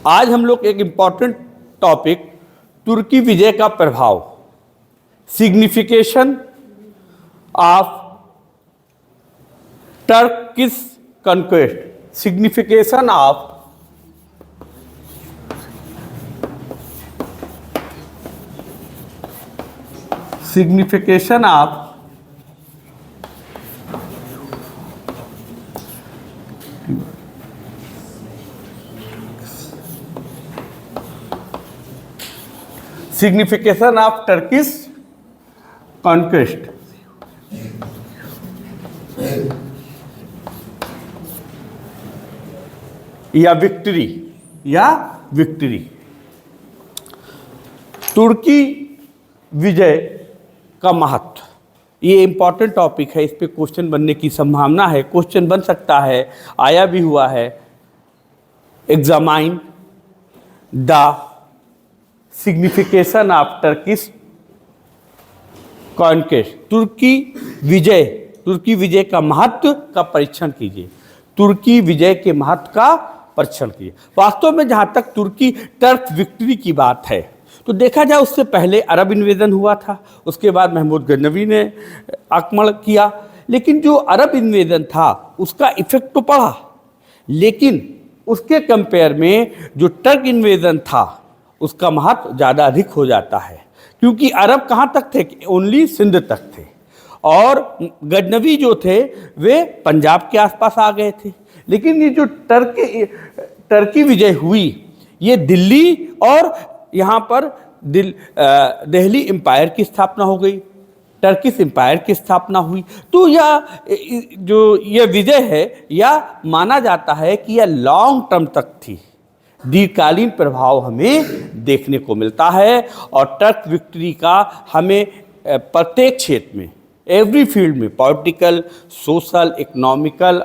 आज हम लोग एक इम्पॉर्टेंट टॉपिक तुर्की विजय का प्रभाव, signification of Turkish conquest, signification of signification of Turkish conquest या विक्ट्री तुर्की विजय का महत्व, ये इंपॉर्टेंट टॉपिक है। इस पे क्वेश्चन बनने की संभावना है, क्वेश्चन बन सकता है, आया भी हुआ है। Examine the signification of Turkish conquest, तुर्की विजय का महत्व का परीक्षण कीजिए। तुर्की विजय के महत्व का परीक्षण कीजिए। वास्तव में जहां तक टर्क विक्ट्री की बात है तो देखा जाए, उससे पहले अरब इन्वेजन हुआ था, उसके बाद महमूद गजनवी ने आक्रमण किया। लेकिन जो अरब इन्वेजन था उसका इफेक्ट तो पड़ा, लेकिन उसके कंपेयर में जो टर्क इन्वेजन था उसका महत्व ज़्यादा अधिक हो जाता है, क्योंकि अरब कहाँ तक थे? ओनली सिंध तक थे, और गजनवी जो थे वे पंजाब के आसपास आ गए थे। लेकिन ये जो टर्की विजय हुई, ये दिल्ली और यहाँ पर दिल्ली एम्पायर की स्थापना हो गई, टर्किश एम्पायर की स्थापना हुई। तो यह विजय है, यह माना जाता है कि यह लॉन्ग टर्म तक थी, दीर्घकालीन प्रभाव हमें देखने को मिलता है। और टर्क विक्ट्री का हमें प्रत्येक क्षेत्र में, एवरी फील्ड में, पॉलिटिकल, सोशल, इकोनॉमिकल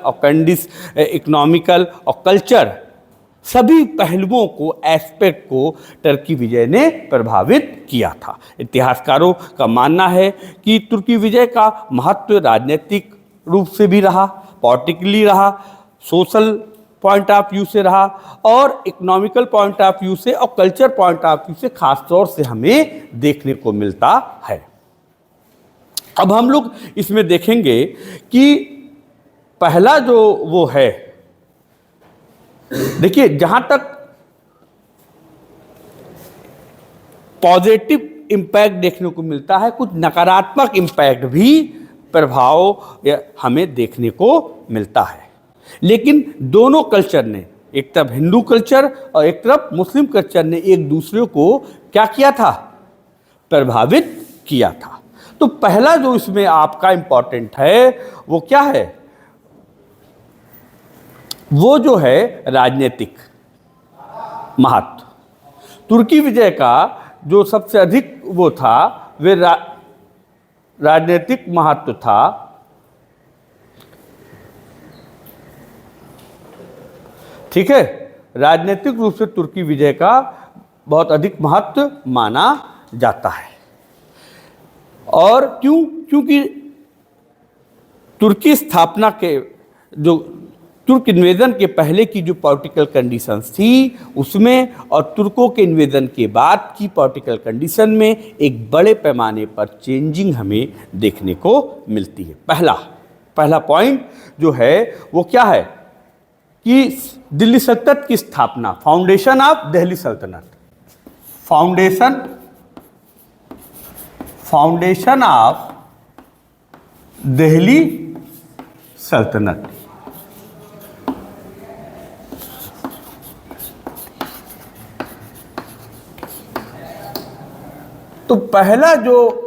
और कल्चर, सभी पहलुओं को, एस्पेक्ट को टर्की विजय ने प्रभावित किया था। इतिहासकारों का मानना है कि तुर्की विजय का महत्व राजनीतिक रूप से भी रहा, पॉलिटिकली रहा, सोशल पॉइंट ऑफ व्यू से रहा, और इकोनॉमिकल पॉइंट ऑफ व्यू से और कल्चर पॉइंट ऑफ व्यू से खास तौर से हमें देखने को मिलता है। अब हम लोग इसमें देखेंगे कि पहला जो वो है, देखिए, जहां तक पॉजिटिव इम्पैक्ट देखने को मिलता है, कुछ नकारात्मक इम्पैक्ट भी प्रभाव हमें देखने को मिलता है। लेकिन दोनों कल्चर ने, एक तरफ हिंदू कल्चर और एक तरफ मुस्लिम कल्चर ने एक दूसरे को क्या किया था? प्रभावित किया था। तो पहला जो इसमें आपका इंपॉर्टेंट है वो क्या है? वो जो है राजनीतिक महत्व। तुर्की विजय का जो सबसे अधिक वो था, वे राजनीतिक महत्व था। ठीक है, राजनीतिक रूप से तुर्की विजय का बहुत अधिक महत्व माना जाता है। और क्यों? क्योंकि तुर्की स्थापना के, जो तुर्क इन्वेजन के पहले की जो पॉलिटिकल कंडीशंस थी उसमें, और तुर्कों के इन्वेजन के बाद की पॉलिटिकल कंडीशन में एक बड़े पैमाने पर चेंजिंग हमें देखने को मिलती है। पहला पॉइंट जो है वो क्या है कि दिल्ली सल्तनत की स्थापना, फाउंडेशन ऑफ दिल्ली सल्तनत, फाउंडेशन ऑफ दिल्ली सल्तनत। तो पहला जो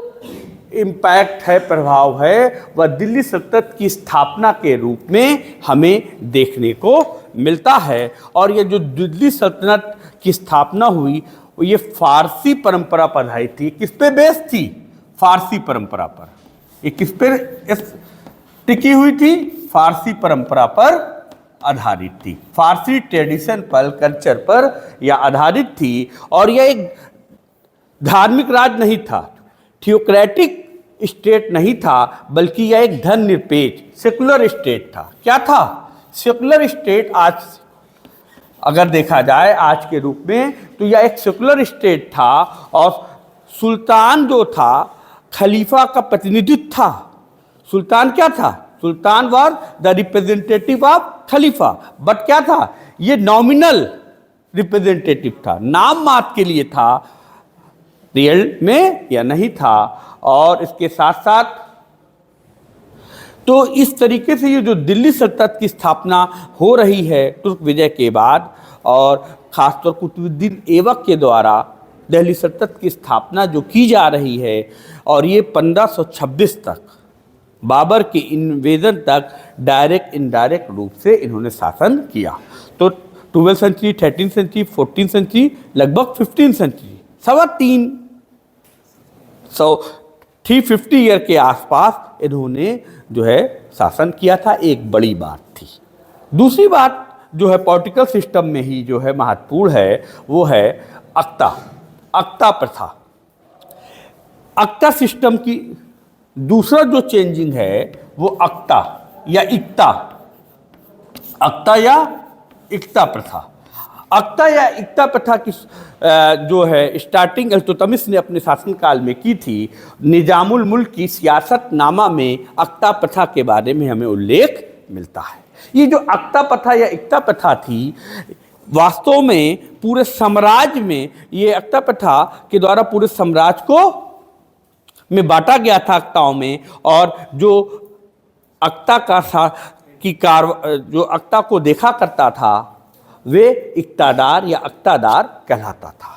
इम्पैक्ट है, प्रभाव है, वह दिल्ली सल्तनत की स्थापना के रूप में हमें देखने को मिलता है। और ये जो दिल्ली सल्तनत की स्थापना हुई ये फारसी परंपरा पर आधारित थी। किस पे बेस थी? फारसी परंपरा पर। ये किस पे टिकी हुई थी? फारसी परंपरा पर आधारित थी, फारसी ट्रेडिशन पर, कल्चर पर यह आधारित थी। और यह एक धार्मिक राज नहीं था, थियोक्रेटिक स्टेट नहीं था, बल्कि यह एक धर्मनिरपेक्ष सेकुलर स्टेट था। क्या था? सेकुलर स्टेट अगर देखा जाए आज के रूप में, तो यह एक सेकुलर स्टेट था और सुल्तान जो था खलीफा का प्रतिनिधित्व था। सुल्तान क्या था? सुल्तान वाज द रिप्रेजेंटेटिव ऑफ खलीफा, बट क्या था? ये नॉमिनल रिप्रेजेंटेटिव था, नाम मात्र के लिए था, रियल में या नहीं था। और इसके साथ साथ तो इस तरीके से ये जो दिल्ली सल्तनत की स्थापना हो रही है तुर्क विजय के बाद, और खासतौर कुतुबुद्दीन ऐबक के द्वारा दिल्ली सल्तनत की स्थापना जो की जा रही है, और ये 1526 तक बाबर के इन्वेजन तक डायरेक्ट इनडायरेक्ट रूप से इन्होंने शासन किया। तो 12वीं सेंचुरी, 13वीं सेंचुरी, 14वीं सेंचुरी, लगभग 15वीं सेंचुरी, 350 ईयर के आसपास इन्होंने जो है शासन किया था। एक बड़ी बात थी। दूसरी बात जो है पॉलिटिकल सिस्टम में ही जो है महत्वपूर्ण है, वो है अक्ता प्रथा। अक्ता सिस्टम की दूसरा जो चेंजिंग है वो अक्ता या इक्ता प्रथा। अक्ता या इक्ता प्रथा की जो है स्टार्टिंग इल्तुतमिश ने अपने शासनकाल में की थी। निजामुल मुल्क की सियासतनामा में अक्ता प्रथा के बारे में हमें उल्लेख मिलता है। ये जो अक्ता प्रथा या इक्ता प्रथा थी, वास्तव में पूरे साम्राज्य में ये अक्ता प्रथा के द्वारा पूरे साम्राज्य को में बांटा गया था अक्ताओं में, और जो अक्ता जो अक्ता को देखा करता था वे इक्तादार या अक्तादार कहलाता था।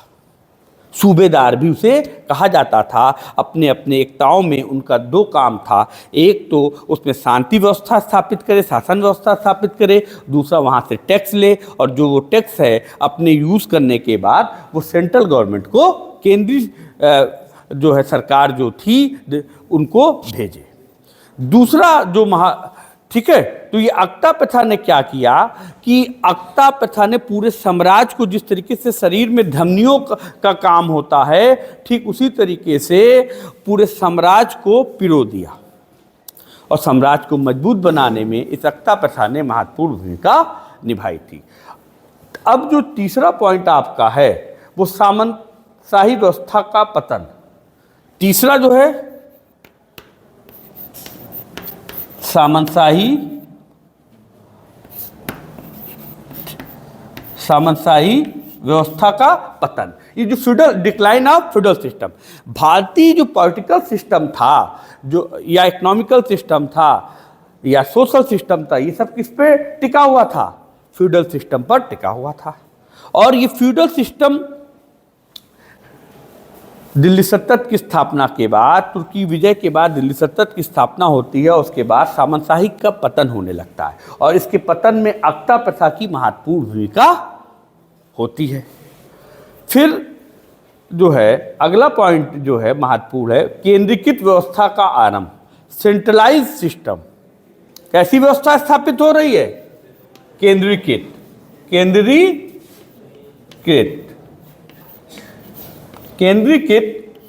सूबेदार भी उसे कहा जाता था। अपने अपने एकताओं में उनका दो काम था, एक तो उसमें शांति व्यवस्था स्थापित करे, शासन व्यवस्था स्थापित करे, दूसरा वहाँ से टैक्स ले, और जो वो टैक्स है अपने यूज़ करने के बाद वो सेंट्रल गवर्नमेंट को, केंद्रीय जो है सरकार जो थी उनको भेजे। दूसरा जो ठीक है, तो ये अक्ता प्रथा ने क्या किया कि अक्ता प्रथा ने पूरे साम्राज्य को, जिस तरीके से शरीर में धमनियों का काम होता है, ठीक उसी तरीके से पूरे साम्राज्य को पिरो दिया, और साम्राज्य को मजबूत बनाने में इस अक्ता प्रथा ने महत्वपूर्ण भूमिका निभाई थी। अब जो तीसरा पॉइंट आपका है वो सामंतशाही व्यवस्था का पतन। तीसरा जो है सामंतशाही व्यवस्था का पतन। ये जो feudal, decline of feudal system, भारतीय जो पॉलिटिकल सिस्टम था, जो या इकोनॉमिकल सिस्टम था या सोशल सिस्टम था, ये सब किस पे टिका हुआ था? फ्यूडल सिस्टम पर टिका हुआ था। और ये फ्यूडल सिस्टम दिल्ली सल्तनत की स्थापना के बाद, तुर्की विजय के बाद दिल्ली सल्तनत की स्थापना होती है, उसके बाद सामंतशाही का पतन होने लगता है, और इसके पतन में अक्ता प्रथा की महत्वपूर्ण भूमिका होती है। फिर जो है अगला पॉइंट जो है महत्वपूर्ण है, केंद्रीकृत व्यवस्था का आरंभ, सेंट्रलाइज सिस्टम। कैसी व्यवस्था स्थापित हो रही है? केंद्रीकृत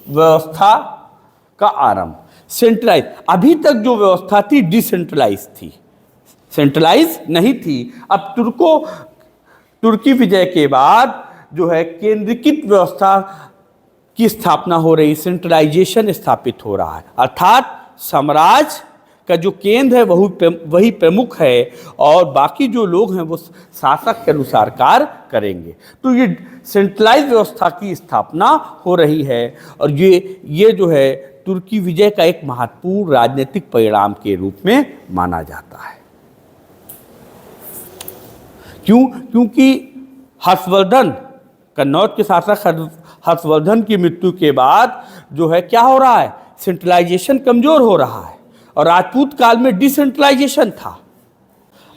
व्यवस्था का आरंभ, सेंट्रलाइज। अभी तक जो व्यवस्था थी डिसेंट्रलाइज थी, सेंट्रलाइज नहीं थी। अब तुर्की विजय के बाद जो है केंद्रीकृत व्यवस्था की स्थापना हो रही, सेंट्रलाइजेशन स्थापित हो रहा है, अर्थात साम्राज्य का जो केंद्र है वही प्रमुख है, और बाकी जो लोग हैं वो शासक के अनुसार कार्य करेंगे। तो ये सेंट्रलाइज व्यवस्था की स्थापना हो रही है, और ये जो है तुर्की विजय का एक महत्वपूर्ण राजनीतिक परिणाम के रूप में माना जाता है। क्योंकि हर्षवर्धन, कन्नौज के शासक हर्षवर्धन की मृत्यु के बाद जो है क्या हो रहा है? सेंट्रलाइजेशन कमजोर हो रहा है, और राजपूत काल में डिसेंट्रलाइजेशन था।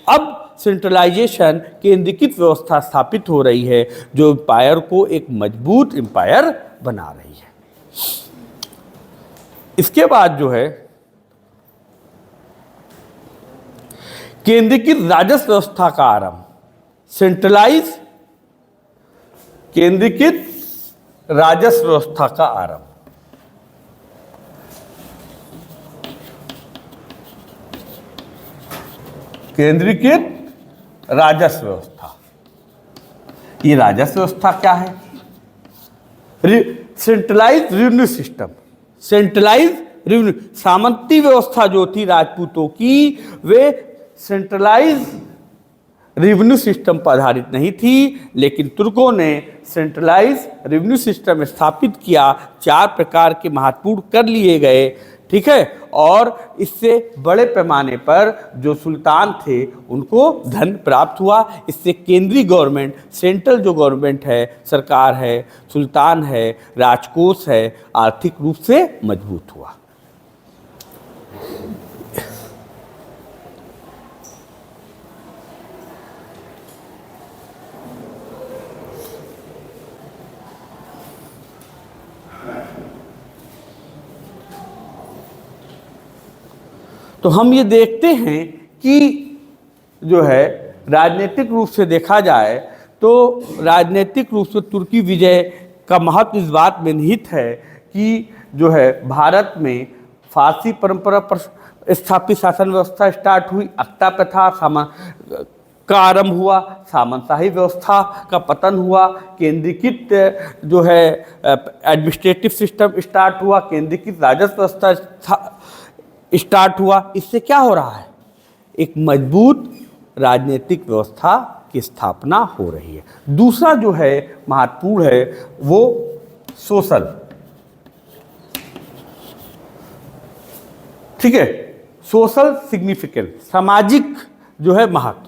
अब सेंट्रलाइजेशन, केंद्रीकृत व्यवस्था स्थापित हो रही है, जो एम्पायर को एक मजबूत एम्पायर बना रही है। इसके बाद जो है केंद्रीकृत राजस्व व्यवस्था का आरंभ, केंद्रीकृत राजस्व व्यवस्था का आरंभ। केंद्रीकृत राजस्व व्यवस्था, ये राजस्व व्यवस्था क्या है? Centralise revenue system, centralise revenue, सामंती व्यवस्था जो थी राजपूतों की, वे सेंट्रलाइज रेवेन्यू सिस्टम पर आधारित नहीं थी, लेकिन तुर्कों ने सेंट्रलाइज रेवेन्यू सिस्टम स्थापित किया। 4 प्रकार के महत्वपूर्ण कर लिए गए, ठीक है, और इससे बड़े पैमाने पर जो सुल्तान थे उनको धन प्राप्त हुआ। इससे केंद्रीय गवर्नमेंट, सेंट्रल जो गवर्नमेंट है, सरकार है, सुल्तान है, राजकोष है, आर्थिक रूप से मजबूत हुआ। तो हम ये देखते हैं कि जो है राजनीतिक रूप से देखा जाए तो राजनीतिक रूप से तुर्की विजय का महत्व इस बात में निहित है कि जो है भारत में फारसी परंपरा पर स्थापित शासन व्यवस्था स्टार्ट हुई, अक्ता प्रथा का आरंभ हुआ, सामंतशाही व्यवस्था का पतन हुआ, केंद्रीकृत जो है एडमिनिस्ट्रेटिव सिस्टम स्टार्ट हुआ, केंद्रीकृत राजस्व व्यवस्था स्टार्ट हुआ। इससे क्या हो रहा है? एक मजबूत राजनीतिक व्यवस्था की स्थापना हो रही है। दूसरा जो है महत्वपूर्ण है वो सोशल, ठीक है, सोशल सिग्निफिकेंस, सामाजिक जो है महत्व।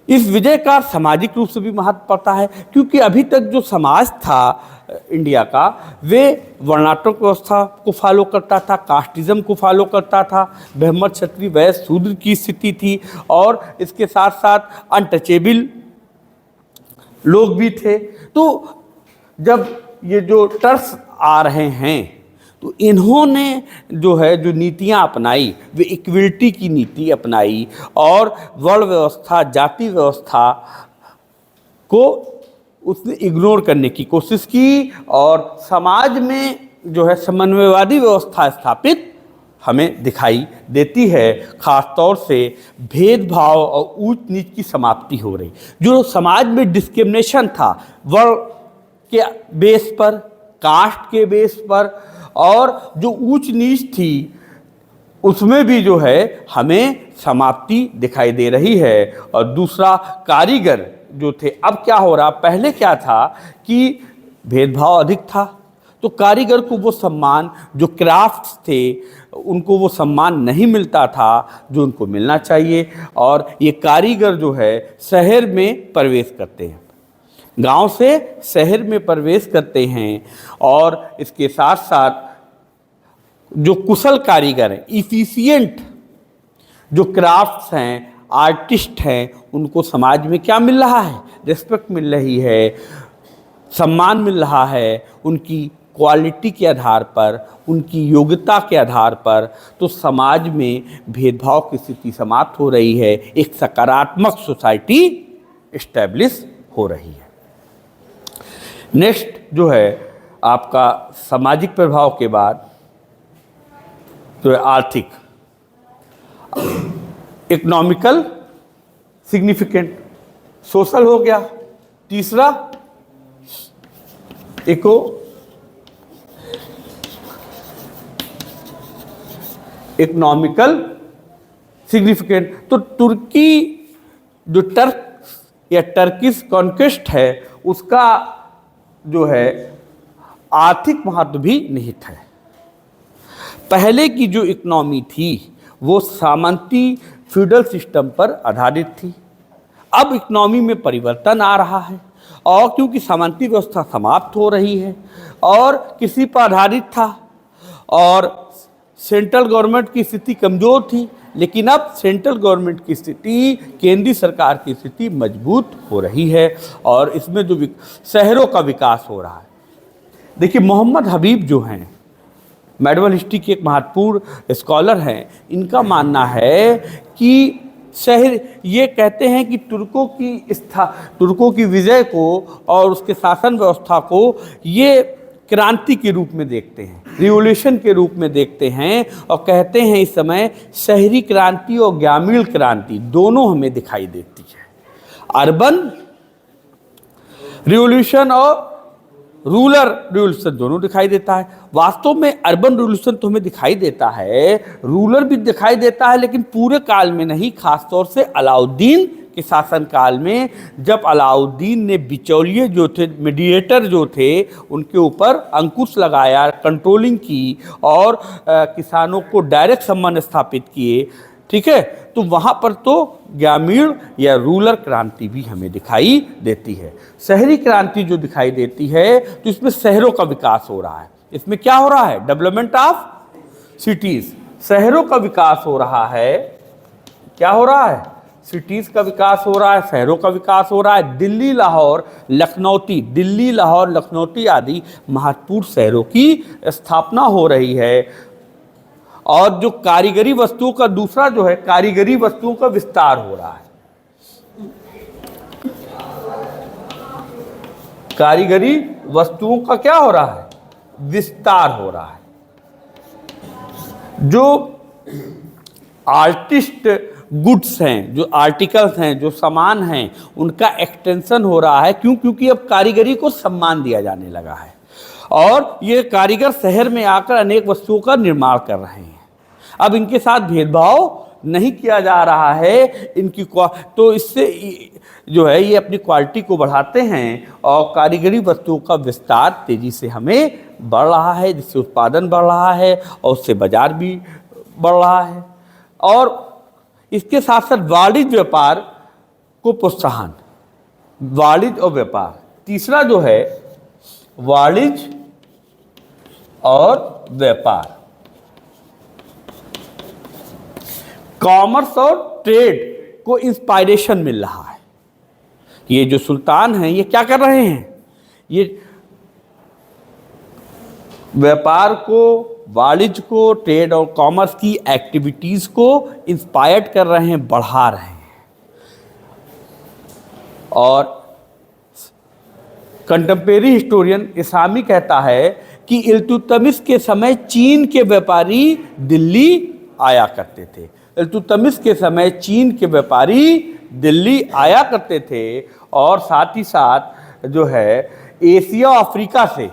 इस विजय का सामाजिक रूप से भी महत्व पड़ता है, क्योंकि अभी तक जो समाज था इंडिया का, वे वर्णात्मक व्यवस्था को फॉलो करता था, कास्टिज्म को फॉलो करता था, ब्राह्मण क्षत्रिय वैश्य शूद्र की स्थिति थी, और इसके साथ साथ अनटचेबल लोग भी थे। तो जब ये जो टर्स आ रहे हैं तो इन्होंने जो है जो नीतियां अपनाई, वे इक्वलिटी की नीति अपनाई और वर्ण व्यवस्था, जाति व्यवस्था को उसने इग्नोर करने की कोशिश की, और समाज में जो है समन्वयवादी व्यवस्था स्थापित हमें दिखाई देती है। खास तौर से भेदभाव और ऊंच नीच की समाप्ति हो रही। जो समाज में डिस्क्रिमिनेशन था वर्ण के बेस पर, कास्ट के बेस पर, और जो ऊंच नीच थी उसमें भी जो है हमें समाप्ति दिखाई दे रही है। और दूसरा कारीगर जो थे, अब क्या हो रहा, पहले क्या था कि भेदभाव अधिक था, तो कारीगर को वो सम्मान, जो क्राफ्ट्स थे उनको वो सम्मान नहीं मिलता था जो उनको मिलना चाहिए। और ये कारीगर जो है शहर में प्रवेश करते हैं, गांव से शहर में प्रवेश करते हैं, और इसके साथ साथ जो कुशल कारीगर हैं, इफिशिएंट जो क्राफ्ट्स हैं, आर्टिस्ट हैं, उनको समाज में क्या मिल रहा है? रिस्पेक्ट मिल रही है, सम्मान मिल रहा है, उनकी क्वालिटी के आधार पर, उनकी योग्यता के आधार पर। तो समाज में भेदभाव की स्थिति समाप्त हो रही है, एक सकारात्मक सोसाइटी इस्टेब्लिश हो रही है। नेक्स्ट जो है आपका सामाजिक प्रभाव के बाद जो है आर्थिक, इकोनॉमिकल सिग्निफिकेंट, सोशल हो गया। तीसरा इकोनॉमिकल सिग्निफिकेंट। तो तुर्की जो टर्क या टर्किश कॉन्क्वेस्ट है उसका जो है आर्थिक महत्व भी निहित है। पहले की जो इकोनॉमी थी वो सामंती फ्यूडल सिस्टम पर आधारित थी। अब इकोनॉमी में परिवर्तन आ रहा है, और क्योंकि सामंती व्यवस्था समाप्त हो रही है और किसी पर आधारित था, और सेंट्रल गवर्नमेंट की स्थिति कमज़ोर थी, लेकिन अब सेंट्रल गवर्नमेंट की स्थिति, केंद्रीय सरकार की स्थिति मजबूत हो रही है, और इसमें जो शहरों का विकास हो रहा है। देखिए मोहम्मद हबीब जो हैं, मेडिवल हिस्ट्री के एक महत्वपूर्ण स्कॉलर हैं, इनका मानना है कि शहर, ये कहते हैं कि तुर्कों की विजय को और उसके शासन व्यवस्था को ये क्रांति के रूप में देखते हैं, रिवोल्यूशन के रूप में देखते हैं, और कहते हैं इस समय शहरी क्रांति और ग्रामीण क्रांति दोनों हमें दिखाई देती है। अर्बन रिवॉल्यूशन और रूरल रिवॉल्यूशन दोनों दिखाई देता है। वास्तव में अर्बन रिवॉल्यूशन तो हमें दिखाई देता है, रूरल भी दिखाई देता है, लेकिन पूरे काल में नहीं, खासतौर से अलाउद्दीन के शासन काल में, जब अलाउद्दीन ने बिचौलिए जो थे, मीडिएटर जो थे, उनके ऊपर अंकुश लगाया, कंट्रोलिंग की और किसानों को डायरेक्ट संबंध स्थापित किए, ठीक है, तो वहाँ पर तो ग्रामीण या रूरल क्रांति भी हमें दिखाई देती है। शहरी क्रांति जो दिखाई देती है तो इसमें शहरों का विकास हो रहा है। इसमें क्या हो रहा है? डेवलपमेंट ऑफ सिटीज, शहरों का विकास हो रहा है। क्या हो रहा है? सिटीज का विकास हो रहा है, शहरों का विकास हो रहा है। दिल्ली, लाहौर, लखनौती आदि महत्वपूर्ण शहरों की स्थापना हो रही है। और जो कारीगरी वस्तुओं का दूसरा जो है, कारीगरी वस्तुओं का विस्तार हो रहा है। कारीगरी वस्तुओं का क्या हो रहा है? विस्तार हो रहा है। जो आर्टिस्ट गुड्स हैं, जो आर्टिकल्स हैं, जो सामान हैं, उनका एक्सटेंशन हो रहा है। क्यों? क्योंकि अब कारीगरी को सम्मान दिया जाने लगा है और ये कारीगर शहर में आकर अनेक वस्तुओं का निर्माण कर रहे हैं। अब इनके साथ भेदभाव नहीं किया जा रहा है, इनकी तो इससे जो है ये अपनी क्वालिटी को बढ़ाते हैं और कारीगरी वस्तुओं का विस्तार तेजी से हमें बढ़ रहा है, जिससे उत्पादन बढ़ रहा है और उससे बाजार भी बढ़ रहा है। और इसके साथ साथ वाणिज्य व्यापार को प्रोत्साहन, वाणिज्य और व्यापार, तीसरा जो है वाणिज्य और व्यापार, कॉमर्स और ट्रेड को इंस्पायरेशन मिल रहा है। ये जो सुल्तान हैं ये क्या कर रहे हैं? ये व्यापार को, वाणिज्य को, ट्रेड और कॉमर्स की एक्टिविटीज को इंस्पायर्ड कर रहे हैं, बढ़ा रहे हैं। और कंटेम्परेरी हिस्टोरियन इस्लामी कहता है कि इल्तुतमिश के समय चीन के व्यापारी दिल्ली आया करते थे। इल्तुतमिश के समय चीन के व्यापारी दिल्ली आया करते थे और साथ ही साथ जो है एशिया अफ्रीका से,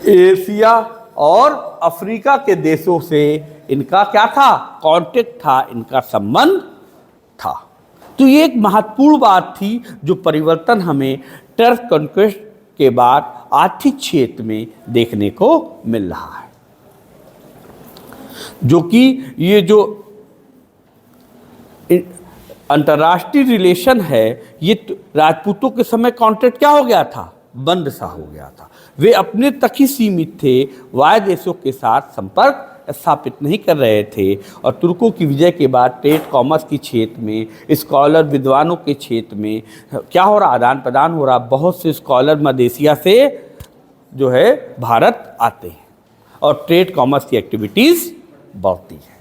एशिया और अफ्रीका के देशों से इनका क्या था? कांटेक्ट था, इनका संबंध था। तो ये एक महत्वपूर्ण बात थी जो परिवर्तन हमें टर्फ कॉन्क्वेस्ट के बाद आर्थिक क्षेत्र में देखने को मिल रहा है, जो कि ये जो अंतर्राष्ट्रीय रिलेशन है, ये राजपूतों के समय कॉन्ट्रैक्ट क्या हो गया था? बंद सा हो गया था। वे अपने तक ही सीमित थे, वाय देशों के साथ संपर्क स्थापित नहीं कर रहे थे। और तुर्कों की विजय के बाद ट्रेड कॉमर्स के क्षेत्र में, स्कॉलर विद्वानों के क्षेत्र में क्या हो रहा? आदान प्रदान हो रहा। बहुत से स्कॉलर मध्य एशिया से जो है भारत आते हैं और ट्रेड कॉमर्स की एक्टिविटीज़ बढ़ती है।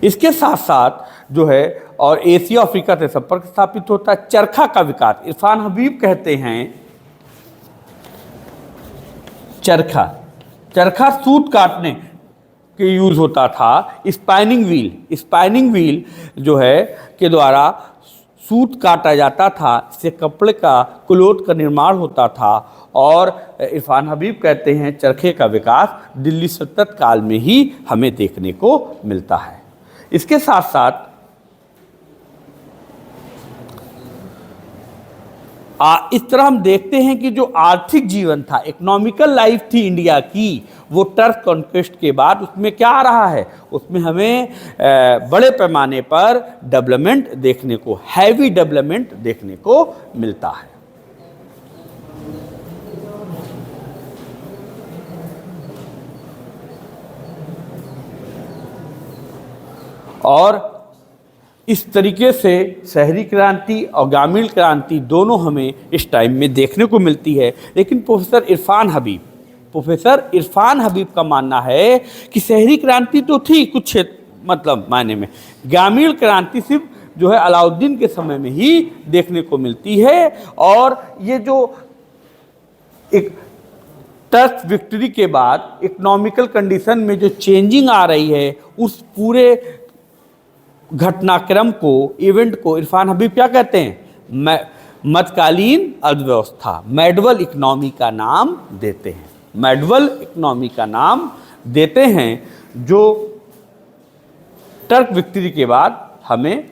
इसके साथ साथ जो है और एशिया अफ्रीका से संपर्क स्थापित होता है। चरखा का विकास, इरफान हबीब कहते हैं चरखा सूत काटने के यूज होता था। स्पाइनिंग व्हील जो है के द्वारा सूत काटा जाता था, इससे कपड़े का, क्लोथ का निर्माण होता था। और इरफान हबीब कहते हैं चरखे का विकास दिल्ली सल्तनत काल में ही हमें देखने को मिलता है। इसके साथ साथ इस तरह हम देखते हैं कि जो आर्थिक जीवन था, इकोनॉमिकल लाइफ थी इंडिया की, वो टर्फ कॉन्क्वेस्ट के बाद उसमें क्या आ रहा है? उसमें हमें बड़े पैमाने पर डेवलपमेंट देखने को, हैवी डेवलपमेंट देखने को मिलता है। और इस तरीके से शहरी क्रांति और ग्रामीण क्रांति दोनों हमें इस टाइम में देखने को मिलती है। लेकिन प्रोफेसर इरफान हबीब का मानना है कि शहरी क्रांति तो थी कुछ मतलब मायने में, ग्रामीण क्रांति सिर्फ जो है अलाउद्दीन के समय में ही देखने को मिलती है। और ये जो एक टर्फ विक्ट्री के बाद इकोनॉमिकल कंडीशन में जो चेंजिंग आ रही है, उस पूरे घटनाक्रम को, इवेंट को इरफान हबीब क्या कहते हैं? मध्यकालीन अर्थव्यवस्था, मेडवल इकोनॉमी का नाम देते हैं। मेडवल इकोनॉमी का नाम देते हैं, जो टर्क विक्ट्री के बाद हमें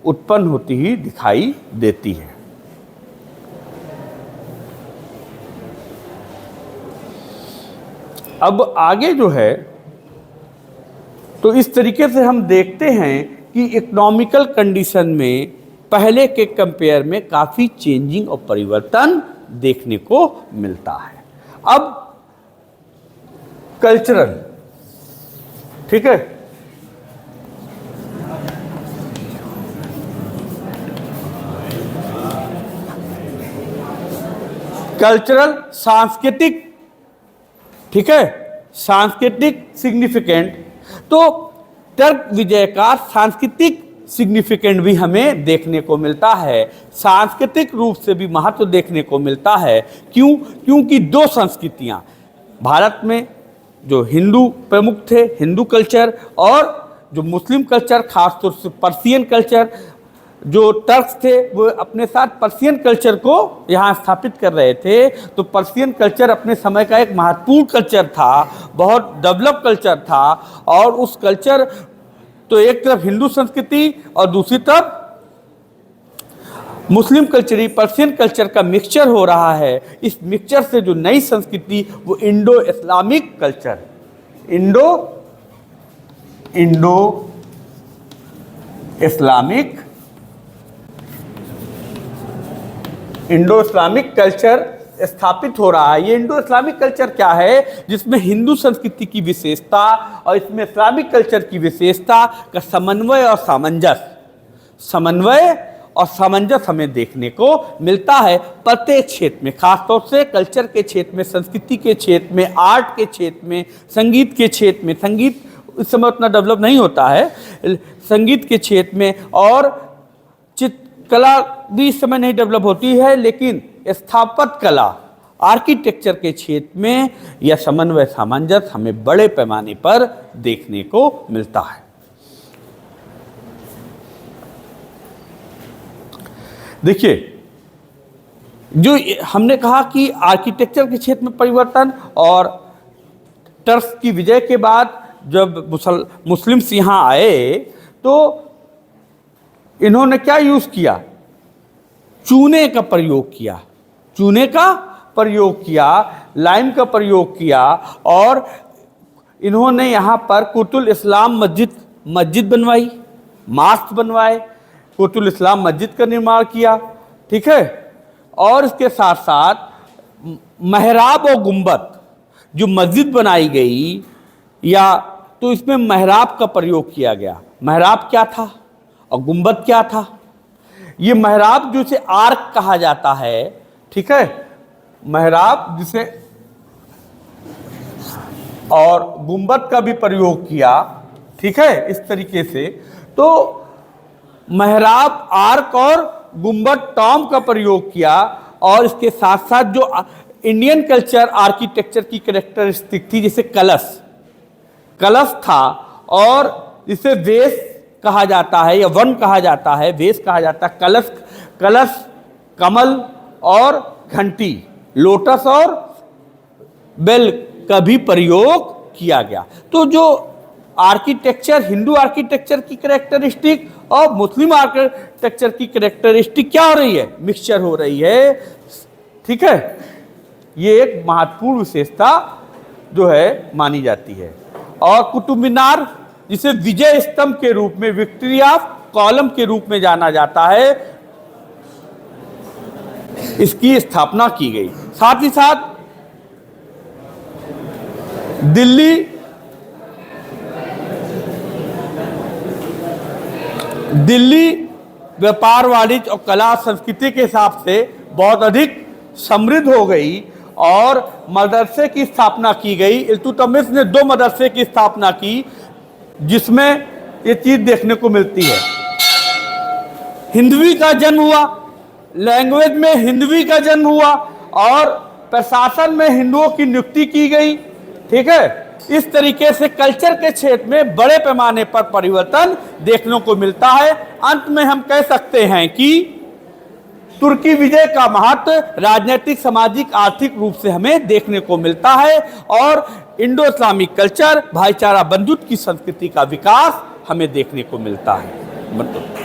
उत्पन्न होती ही दिखाई देती है। अब आगे जो है, तो इस तरीके से हम देखते हैं कि इकोनॉमिकल कंडीशन में पहले के कंपेयर में काफ़ी चेंजिंग और परिवर्तन देखने को मिलता है। अब कल्चरल, ठीक है, कल्चरल सांस्कृतिक, ठीक है, सांस्कृतिक सिग्निफिकेंट। तो टर्क विजय का सांस्कृतिक सिग्निफिकेंट भी हमें देखने को मिलता है, सांस्कृतिक रूप से भी महत्व देखने को मिलता है। क्यों? क्योंकि दो संस्कृतियां भारत में, जो हिंदू प्रमुख थे, हिंदू कल्चर, और जो मुस्लिम कल्चर, खासतौर से पर्शियन कल्चर, जो टर्क्स थे वो अपने साथ पर्शियन कल्चर को यहाँ स्थापित कर रहे थे। तो पर्शियन कल्चर अपने समय का एक महत्वपूर्ण कल्चर था, बहुत डेवलप कल्चर था, और उस कल्चर, तो एक तरफ हिंदू संस्कृति और दूसरी तरफ मुस्लिम कल्चर, पर्शियन कल्चर का मिक्सचर हो रहा है। इस मिक्सचर से जो नई संस्कृति, वो Indo Islamic culture, Indo Islamic culture स्थापित हो रहा है। ये इंडो इस्लामिक कल्चर क्या है? जिसमें हिंदू संस्कृति की विशेषता और इसमें इस्लामिक कल्चर की विशेषता का समन्वय और सामंजस्य हमें देखने को मिलता है प्रत्येक क्षेत्र में, खासतौर से कल्चर के क्षेत्र में, संस्कृति के क्षेत्र में, आर्ट के क्षेत्र में, संगीत के क्षेत्र में। संगीत इस समय उतना डेवलप नहीं होता है, संगीत के क्षेत्र में, और चित्रकला भी इस समय नहीं डेवलप होती है, लेकिन स्थापत्य कला, आर्किटेक्चर के क्षेत्र में यह समन्वय सामंजस्य हमें बड़े पैमाने पर देखने को मिलता है। देखिए, जो हमने कहा कि आर्किटेक्चर के क्षेत्र में परिवर्तन, और टर्क्स की विजय के बाद जब मुस्लिम्स यहाँ आए तो इन्होंने क्या यूज किया? चूने का प्रयोग किया, लाइम का प्रयोग किया, और इन्होंने यहाँ पर कुतुल इस्लाम मस्जिद बनवाई, मास्क बनवाए, कुतुल इस्लाम मस्जिद का निर्माण किया, ठीक है। और इसके साथ साथ महराब और गुंबद, जो मस्जिद बनाई गई, या तो इसमें महराब का प्रयोग किया गया। महराब क्या था और गुंबद क्या था? ये महराब जिसे आर्क कहा जाता है, ठीक है, महराब जिसे, और गुंबद का भी प्रयोग किया, ठीक है, इस तरीके से। तो महराब, आर्क और गुंबद टॉम का प्रयोग किया, और इसके साथ साथ जो इंडियन कल्चर आर्किटेक्चर की कैरेक्टरिस्टिक थी, जैसे कलश था, और इसे वेश कहा जाता है या वन कहा जाता है, वेश कहा जाता है। कलश, कमल और घंटी, लोटस और बेल का भी प्रयोग किया गया। तो जो आर्किटेक्चर, हिंदू आर्किटेक्चर की कैरेक्टरिस्टिक और मुस्लिम आर्किटेक्चर की कैरेक्टरिस्टिक क्या हो रही है? मिक्सचर हो रही है, ठीक है। ये एक महत्वपूर्ण विशेषता जो है मानी जाती है। और कुतुब मीनार, जिसे विजय स्तंभ के रूप में, विक्ट्री ऑफ कॉलम के रूप में जाना जाता है, इसकी स्थापना की गई। साथ ही साथ दिल्ली व्यापार, वाणिज्य और कला संस्कृति के हिसाब से बहुत अधिक समृद्ध हो गई, और मदरसे की स्थापना की गई। इल्तुतमिश ने 2 मदरसे की स्थापना की, जिसमें ये चीज देखने को मिलती है। हिंदवी का जन्म हुआ, लैंग्वेज में हिंदवी का जन्म हुआ, और प्रशासन में हिंदुओं की नियुक्ति की गई, ठीक है। इस तरीके से कल्चर के क्षेत्र में बड़े पैमाने पर परिवर्तन देखने को मिलता है। अंत में हम कह सकते हैं कि तुर्की विजय का महत्व राजनीतिक, सामाजिक, आर्थिक रूप से हमें देखने को मिलता है और इंडो इस्लामिक कल्चर, भाईचारा, बंधुत्व की संस्कृति का विकास हमें देखने को मिलता है।